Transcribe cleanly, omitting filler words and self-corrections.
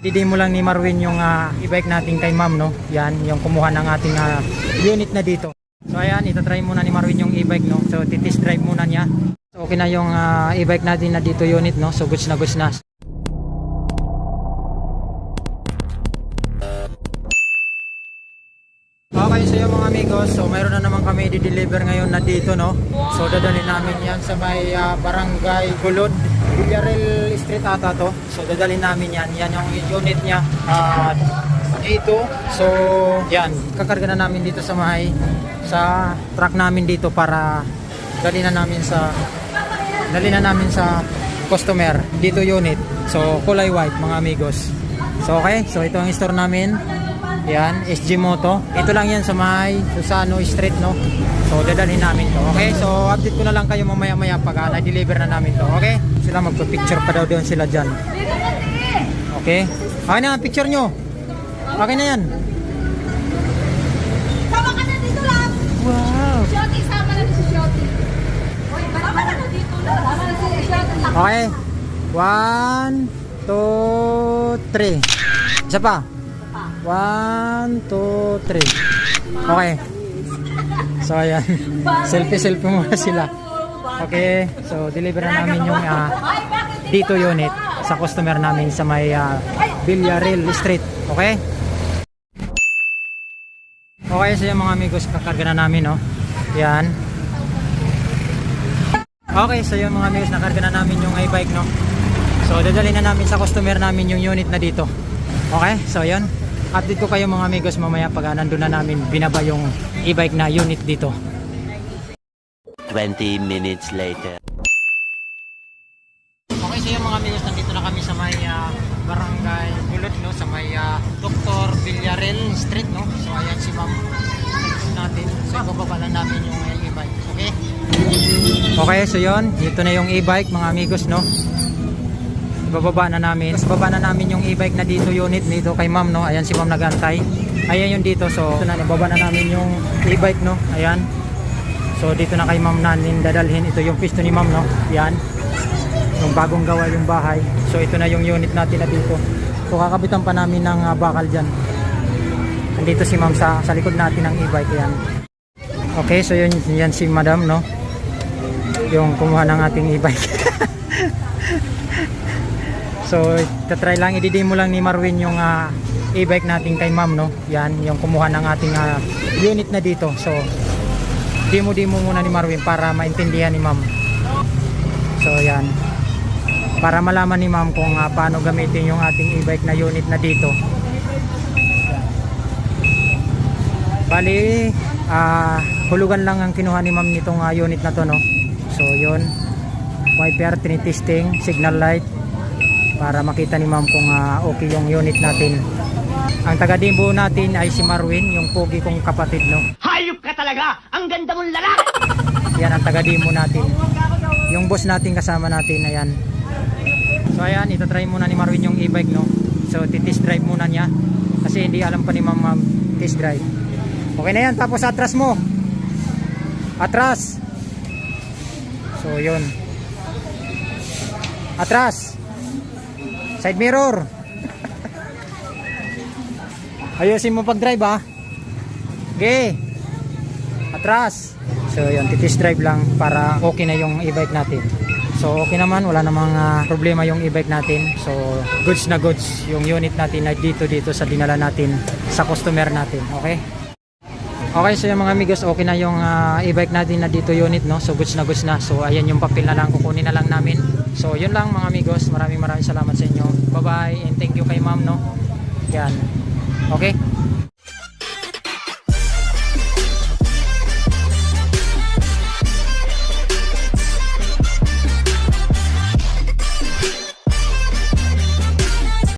I-demo lang ni Marwin yung e-bike natin kay ma'am, no? Yan, yung kumuha ng ating unit na dito. So ayan, itatry muna ni Marwin yung e-bike, no? So titest drive muna niya. So okay na yung e-bike natin na dito unit, no? So goods na goods na. Okay, so yung mga amigos, so mayroon na naman kami i-deliver ngayon na dito, no? So dadalhin namin yan sa may Barangay Gulod, Villarreal Street ata to. So dadalhin namin yan, yan yung unit niya dito. So yan, kakarga na namin dito sa sa truck namin dito para dalhin na namin sa customer dito unit. So kulay white mga amigos. So okay, so ito ang store namin. Yan, SG Moto. Ito lang yan sa may Susano Street, no? So, dadalhin namin to. Okay? So, update ko na lang kayo mamaya-maya pag na-deliver na namin to. Okay? Sila magpa-picture pa daw doon sila dyan. Okay? Okay na, picture nyo. Okay na yan. Sama ka na dito lang. Wow. Shotty, sama na si Shotty. Sama na dito lang. Sama na si Shotty. Okay. 1, 2, 3. Isa pa. 1, 2, 3. Okay. So ayan. Selfie muna sila. Okay. So deliver na namin yung dito unit sa customer namin sa may Villarreal Street. Okay. Okay, so yung mga amigos, kakarga na namin, no? Yan. Okay, so yung mga amigos, nakarga na namin yung e-bike, no? So dadalhin na namin sa customer namin yung unit na dito. Okay, so yun. Update ko kayo mga amigos mamaya pag nandun na namin binaba yung e-bike na unit dito. 20 minutes later. Okay, so yung mga amigos, nandito na kami sa may Barangay Gulod, no? Sa may Dr. Villarreal Street, no? So ayan si ma'am natin. So ibababa lang namin yung e-bike. Okay? Okay, so yun. Dito na yung e-bike mga amigos, no? Ibababa na namin. Ibababa na namin yung e-bike na dito unit dito kay ma'am, no? Ayan si ma'am nagantay. Ayan yung dito. So ito na, ibaba na namin yung e-bike, no? Ayan. So dito na kay ma'am namin dadalhin. Ito yung pisto ni ma'am, no? Yan. Yung bagong gawa yung bahay. So ito na yung unit natin na dito. So kakabitan pa namin ng bakal dyan. Andito si ma'am sa likod natin ng e-bike. Yan. Okay, so yun, yan si madam, no? Yung kumuha ng ating e-bike. So, tatry lang, i-demo lang ni Marwin yung e-bike natin kay ma'am, no? Yan, yung kumuha ng ating unit na dito. So, demo muna ni Marwin para maintindihan ni ma'am. So, yan. Para malaman ni ma'am kung paano gamitin yung ating e-bike na unit na dito. Bali, hulugan lang ang kinuha ni ma'am nitong unit na to, no? So, yun. Wiper, tinitesting, signal light. Para makita ni ma'am kung okay yung unit natin. Ang taga-demo natin ay si Marwin, yung pogi kong kapatid, no? Hayop ka talaga! Ang ganda mong lalaki! Yan ang taga-demo natin. Yung boss natin kasama natin, ayan. So ayan, itatry muna ni Marwin yung e-bike, no? So titest drive muna niya. Kasi hindi alam pa ni ma'am test drive. Okay na yan, tapos atras mo. Atras. So yun. Atras. Side mirror. Ayusin mo pag-drive, ha. Okay. Atras. So yun, titest drive lang para okay na yung e-bike natin. So okay naman, wala namang problema yung e-bike natin. So goods na goods yung unit natin na dito sa dinala natin sa customer natin. Okay. Okay, so yung mga amigos, okay na yung e-bike natin na dito unit, no? So goods na goods na. So ayan yung papel na lang, kukunin na lang namin. So yun lang mga amigos, maraming salamat sa inyo. Bye bye and thank you kay ma'am, no? Yan. Okay.